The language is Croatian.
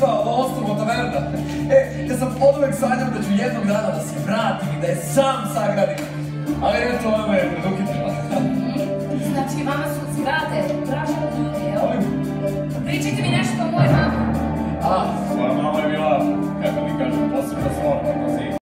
mrtva ostrvo taverna. Ja sam oduvek sanjao da ću jednog dana da se vratim i da je sam sagradim. Ali eto, vama je predukitila. Znači, vama su zgrade